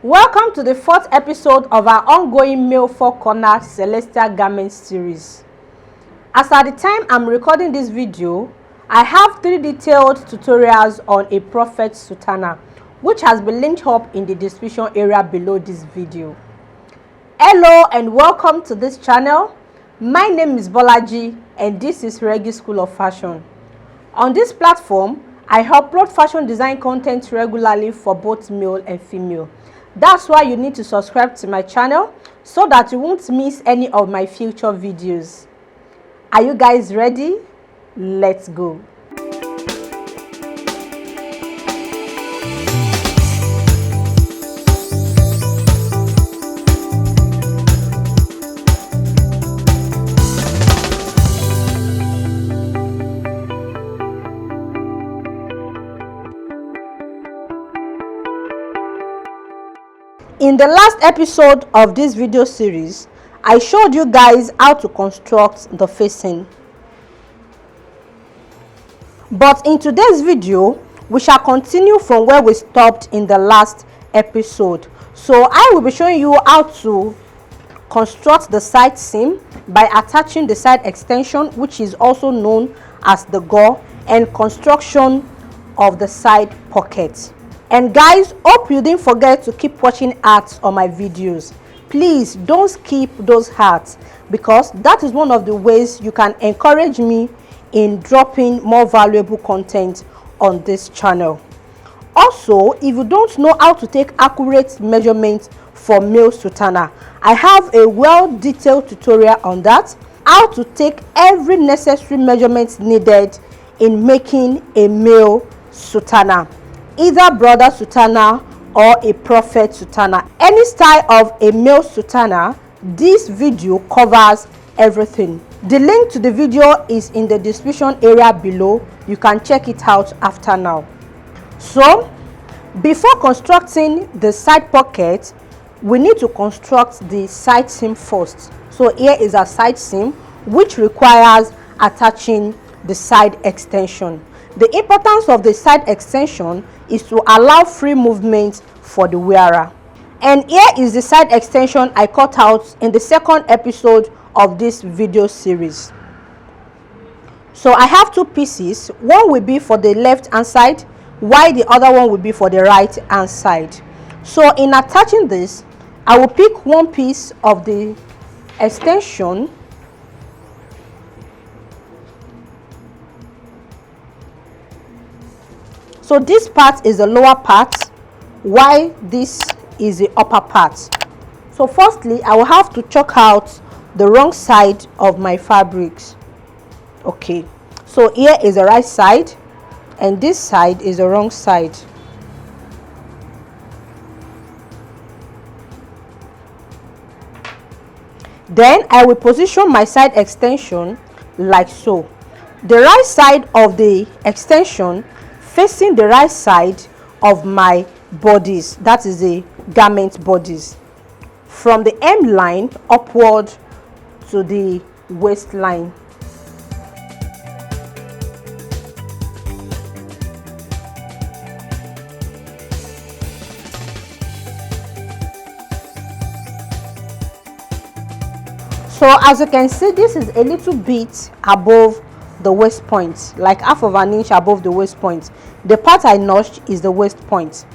Welcome to the fourth episode of our ongoing Male Four Corner Celestial Garment series. As at the time I'm recording this video, I have 3 detailed tutorials on a Prophet Sutana, which has been linked up in the description area below this video. Hello and welcome to this channel. My name is Bolaji and this is Regi School of Fashion. On this platform, I upload fashion design content regularly for both male and female. That's why you need to subscribe to my channel so that you won't miss any of my future videos. Are you guys ready? Let's go. In the last episode of this video series, I showed you guys how to construct the facing. But in today's video, we shall continue from where we stopped in the last episode. So I will be showing you how to construct the side seam by attaching the side extension, which is also known as the gore, and construction of the side pocket. And guys, hope you didn't forget to keep watching ads on my videos. Please don't skip those ads, because that is one of the ways you can encourage me in dropping more valuable content on this channel. Also, if you don't know how to take accurate measurements for male sutana, I have a well-detailed tutorial on that, how to take every necessary measurement needed in making a male sutana, either brother sutana or a prophet sutana. Any style of a male sutana, this video covers everything. The link to the video is in the description area below. You can check it out after now. So before constructing the side pocket, we need to construct the side seam first. So here is a side seam which requires attaching the side extension. The importance of the side extension is to allow free movement for the wearer. And here is the side extension I cut out in the second episode of this video series. So I have 2 pieces. One will be for the left hand side, while the other one will be for the right hand side. So in attaching this, I will pick one piece of the extension . So this part is the lower part, while this is the upper part. So firstly, I will have to chalk out the wrong side of my fabrics. Okay, so here is the right side and this side is the wrong side. Then I will position my side extension like so. The right side of the extension facing the right side of my bodies, that is the garment bodies, from the hem line upward to the waistline. So as you can see, this is a little bit above the waist point, like half of an inch above the waist point. The part I notched is the waist point.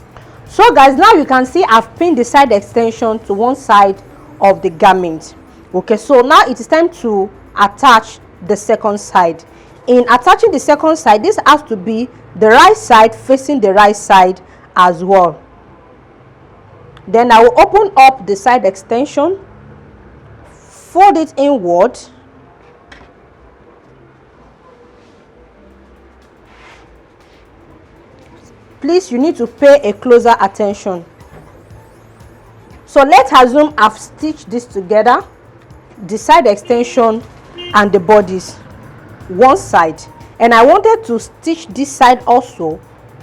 So guys, now you can see I've pinned the side extension to one side of the garment. Okay, so now it is time to attach the second side. In attaching the second side, this has to be the right side facing the right side as well. Then I will open up the side extension, fold it inward, please, you need to pay a closer attention. So let's assume I've stitched this together, the side extension and the bodies, one side, and I wanted to stitch this side also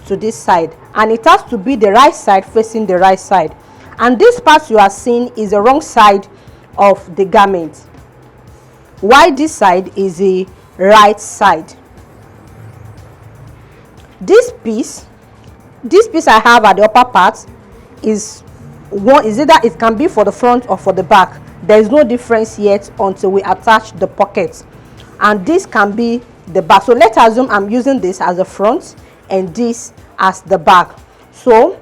to this side, and it has to be the right side facing the right side, and this part you are seeing is the wrong side of the garment, while this side is the right side. This piece I have at the upper part is one is either it can be for the front or for the back. There is no difference yet until we attach the pocket, and this can be the back. So let's assume I'm using this as the front and this as the back. So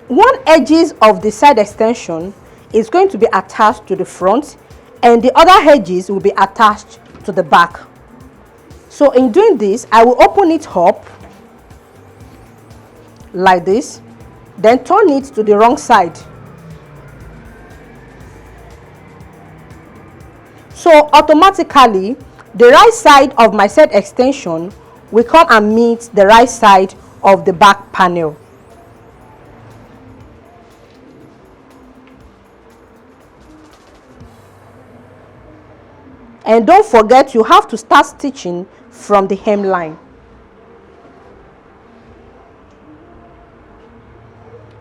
one edges of the side extension is going to be attached to the front, and the other edges will be attached to the back. So in doing this, I will open it up like this, then turn it to the wrong side. So automatically the right side of my side extension will come and meet the right side of the back panel. And don't forget, you have to start stitching from the hemline.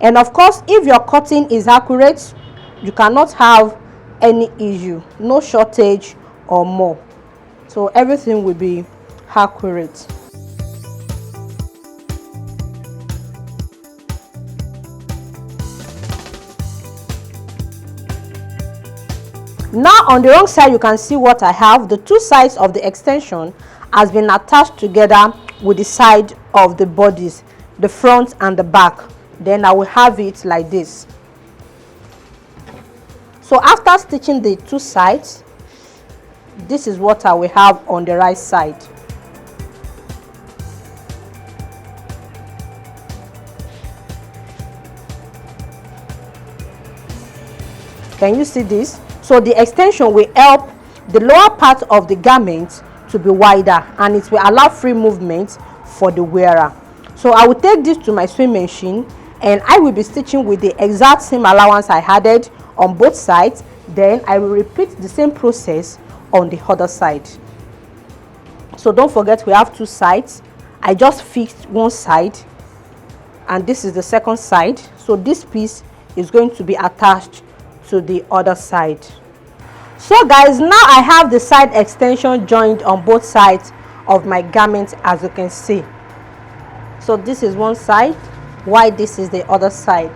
And of course, if your cutting is accurate, you cannot have any issue, no shortage or more. So everything will be accurate. Now on the wrong side, you can see what I have. The two sides of the extension has been attached together with the side of the bodies, the front and the back. Then I will have it like this. So after stitching the two sides, this is what I will have on the right side. Can you see this? So the extension will help the lower part of the garment to be wider, and it will allow free movement for the wearer. So I will take this to my sewing machine, and I will be stitching with the exact same allowance I added on both sides. Then I will repeat the same process on the other side. So don't forget, we have two sides. I just fixed one side, and this is the second side. So this piece is going to be attached to the other side. So guys, now I have the side extension joined on both sides of my garment, as you can see. So this is one side, while this is the other side.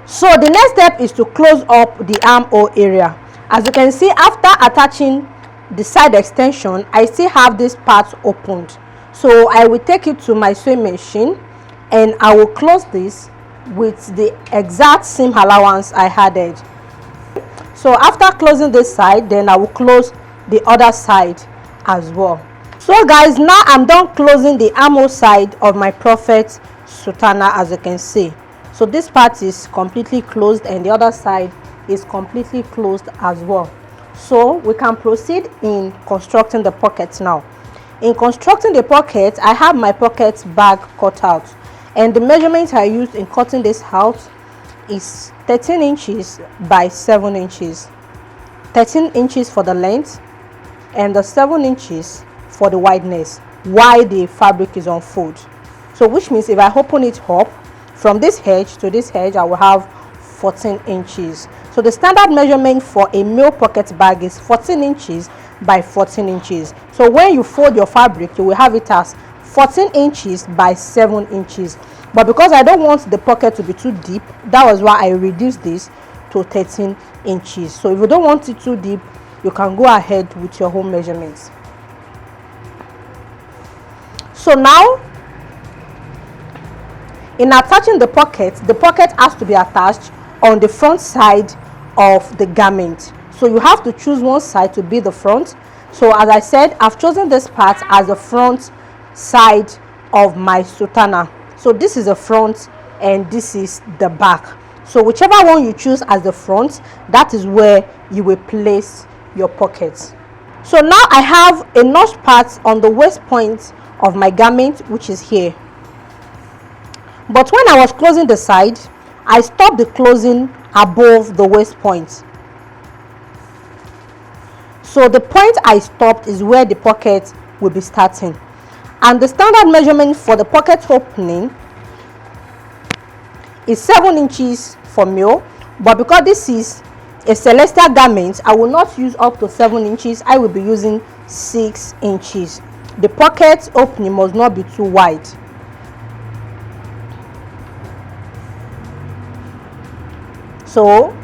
So the next step is to close up the armhole area. As you can see, after attaching the side extension, I still have this part opened. So I will take it to my sewing machine, and I will close this with the exact same allowance I added. So after closing this side, then I will close the other side as well. So guys, now I'm done closing the armhole side of my Prophet Sutana, as you can see. So this part is completely closed, and the other side is completely closed as well. So we can proceed in constructing the pockets now. In constructing the pocket, I have my pocket bag cut out, and the measurement I used in cutting this out is 13 inches by 7 inches. 13 inches for the length and the 7 inches for the wideness while the fabric is on fold. So which means if I open it up from this edge to this edge, I will have 14 inches. So the standard measurement for a male pocket bag is 14 inches by 14 inches. So when you fold your fabric, you will have it as 14 inches by 7 inches. But because I don't want the pocket to be too deep, that was why I reduced this to 13 inches. So if you don't want it too deep, you can go ahead with your own measurements. So now, in attaching the pocket has to be attached on the front side of the garment. So you have to choose one side to be the front. So as I said, I've chosen this part as the front side of my sutana. So this is the front and this is the back. So whichever one you choose as the front, that is where you will place your pockets. So now I have a notch part on the waist point of my garment, which is here. But when I was closing the side, I stopped the closing above the waist point. So the point I stopped is where the pocket will be starting. And the standard measurement for the pocket opening is 7 inches for male, but because this is a celestial garment, I will not use up to 7 inches. I will be using 6 inches. The pocket opening must not be too wide. So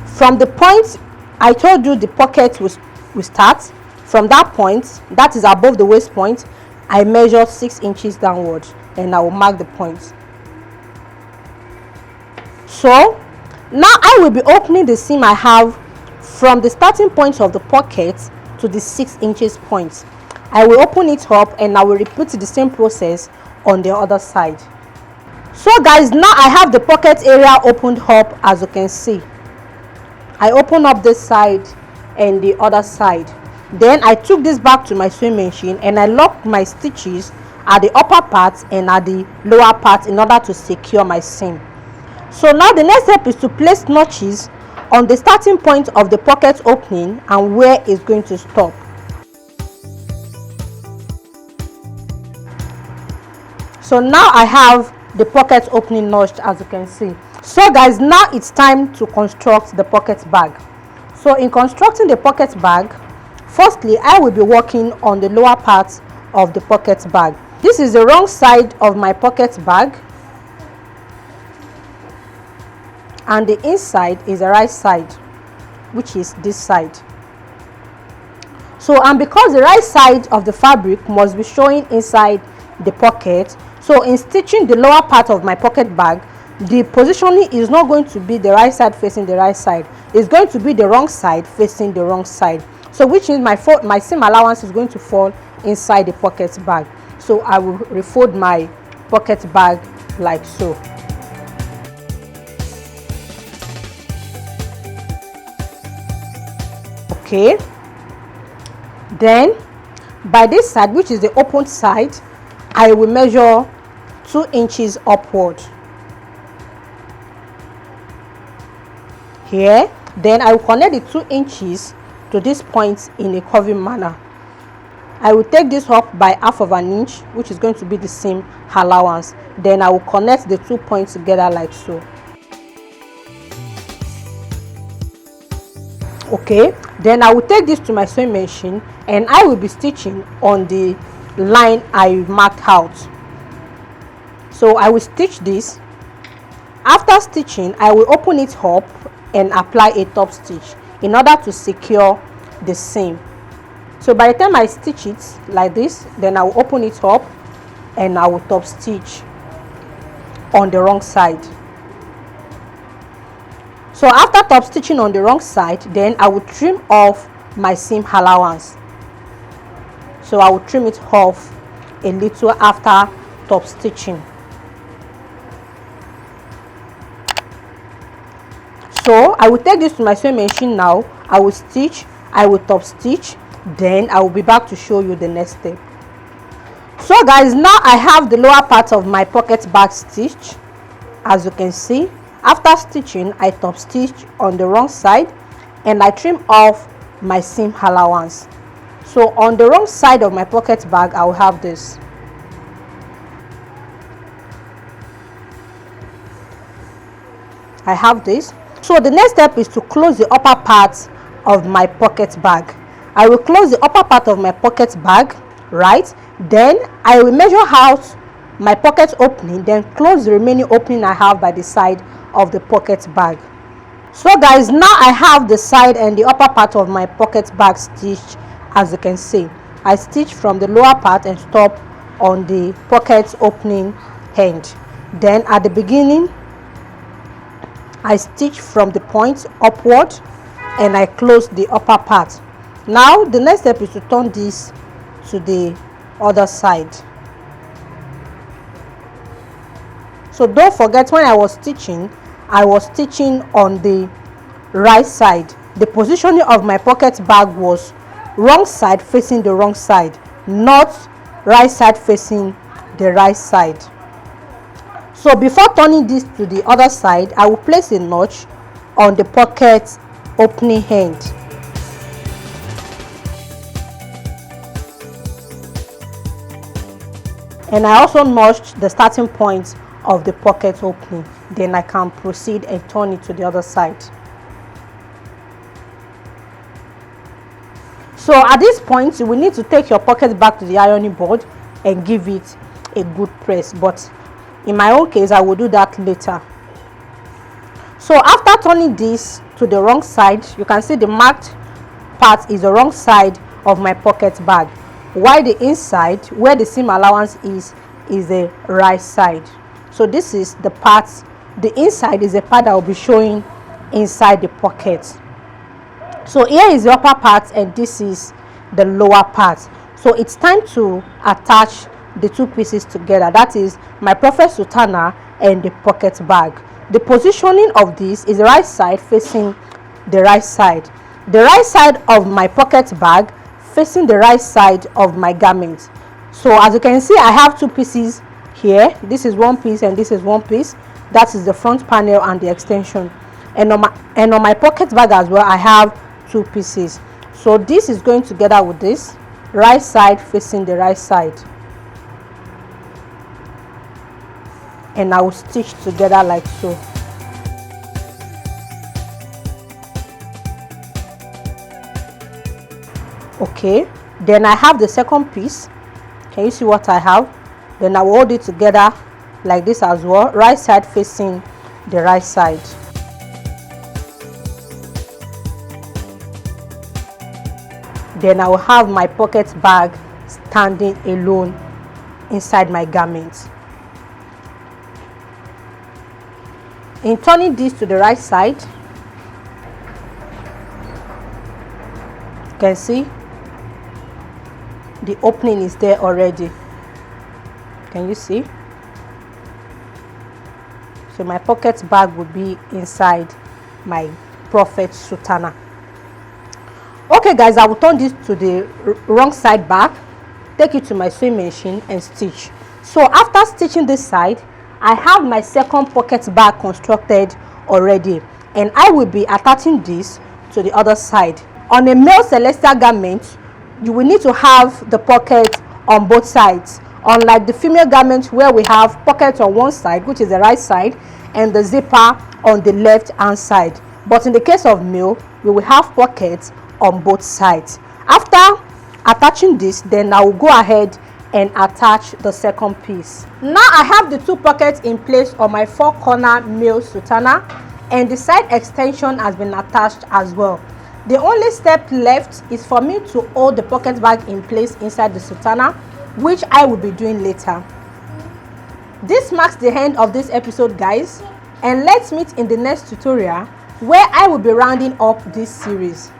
from the point I told you the pocket will start, from that point that is above the waist point, I measure 6 inches downward and I will mark the point. So now I will be opening the seam I have from the starting point of the pocket to the 6 inches point. I will open it up and I will repeat the same process on the other side. So guys, now I have the pocket area opened up. As you can see, I open up this side and the other side. Then I took this back to my sewing machine and I locked my stitches at the upper part and at the lower part in order to secure my seam. So now the next step is to place notches on the starting point of the pocket opening and where it's going to stop. So now I have the pocket opening notched, as you can see. So guys, now it's time to construct the pocket bag. So in constructing the pocket bag, firstly I will be working on the lower part of the pocket bag. This is the wrong side of my pocket bag and the inside is the right side, which is this side. So, and because the right side of the fabric must be showing inside the pocket, so in stitching the lower part of my pocket bag, the positioning is not going to be the right side facing the right side. It's going to be the wrong side facing the wrong side. So which means my seam allowance is going to fall inside the pocket bag. So I will refold my pocket bag like so. Okay, then by this side, which is the open side, I will measure 2 inches upward here. Then I will connect the 2 inches to this point in a curving manner. I will take this up by 1/2 inch, which is going to be the seam allowance. Then I will connect the 2 points together like so. Okay, then I will take this to my sewing machine and I will be stitching on the line I marked out. So I will stitch this. After stitching, I will open it up and apply a top stitch in order to secure the seam. So by the time I stitch it like this, then I will open it up and I will top stitch on the wrong side. So after top stitching on the wrong side, then I will trim off my seam allowance. So I will trim it off a little after top stitching. So I will take this to my sewing machine now. I will stitch, I will top stitch, then I will be back to show you the next step. So guys, now I have the lower part of my pocket bag stitched. As you can see, after stitching, I top stitch on the wrong side and I trim off my seam allowance. So on the wrong side of my pocket bag, I will have this. I have this. So the next step is to close the upper part of my pocket bag. I will close the upper part of my pocket bag, right? Then I will measure out my pocket opening, then close the remaining opening I have by the side of the pocket bag. So guys, now I have the side and the upper part of my pocket bag stitched. As you can see, I stitch from the lower part and stop on the pocket opening end. Then at the beginning, I stitch from the point upward and I close the upper part. Now the next step is to turn this to the other side. So don't forget, when I was stitching on the right side. The positioning of my pocket bag was wrong side facing the wrong side, not right side facing the right side. So before turning this to the other side, I will place a notch on the pocket opening end. And I also notched the starting point of the pocket opening. Then I can proceed and turn it to the other side. So at this point, you will need to take your pocket back to the ironing board and give it a good press. But in my own case, I will do that later. So after turning this to the wrong side, you can see the marked part is the wrong side of my pocket bag, while the inside where the seam allowance is the right side. So this is the part, the inside is the part that will be showing inside the pocket. So here is the upper part and this is the lower part. So it's time to attach the two pieces together, that is my Prophet Sutana and the pocket bag. The positioning of this is the right side facing the right side, the right side of my pocket bag facing the right side of my garment. So as you can see, I have two pieces here. This is one piece and this is one piece. That is the front panel and the extension. And on my pocket bag as well, I have two pieces. So this is going together with this, right side facing the right side, and I will stitch together like so. Okay, then I have the second piece. Can you see what I have? Then I will hold it together like this as well, right side facing the right side. Then I will have my pocket bag standing alone inside my garment. In turning this to the right side, you can see the opening is there already. Can you see? So my pocket bag will be inside my Prophet Sutana. Okay guys, I will turn this to the wrong side back, take it to my sewing machine and stitch. So after stitching this side, I have my second pocket bag constructed already, and I will be attaching this to the other side. On a male celestial garment, you will need to have the pocket on both sides, unlike the female garment where we have pockets on one side, which is the right side, and the zipper on the left hand side. But in the case of male, we will have pockets on both sides. After attaching this, then I will go ahead and attach the second piece. Now I have the two pockets in place on my four corner male sutana, and the side extension has been attached as well. The only step left is for me to hold the pocket bag in place inside the sutana, which I will be doing later. This marks the end of this episode, guys, and let's meet in the next tutorial where I will be rounding up this series.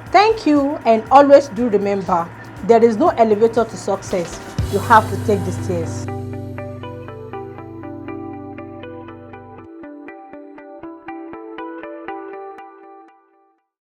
Thank you, and always do remember, there is no elevator to success. You have to take the stairs.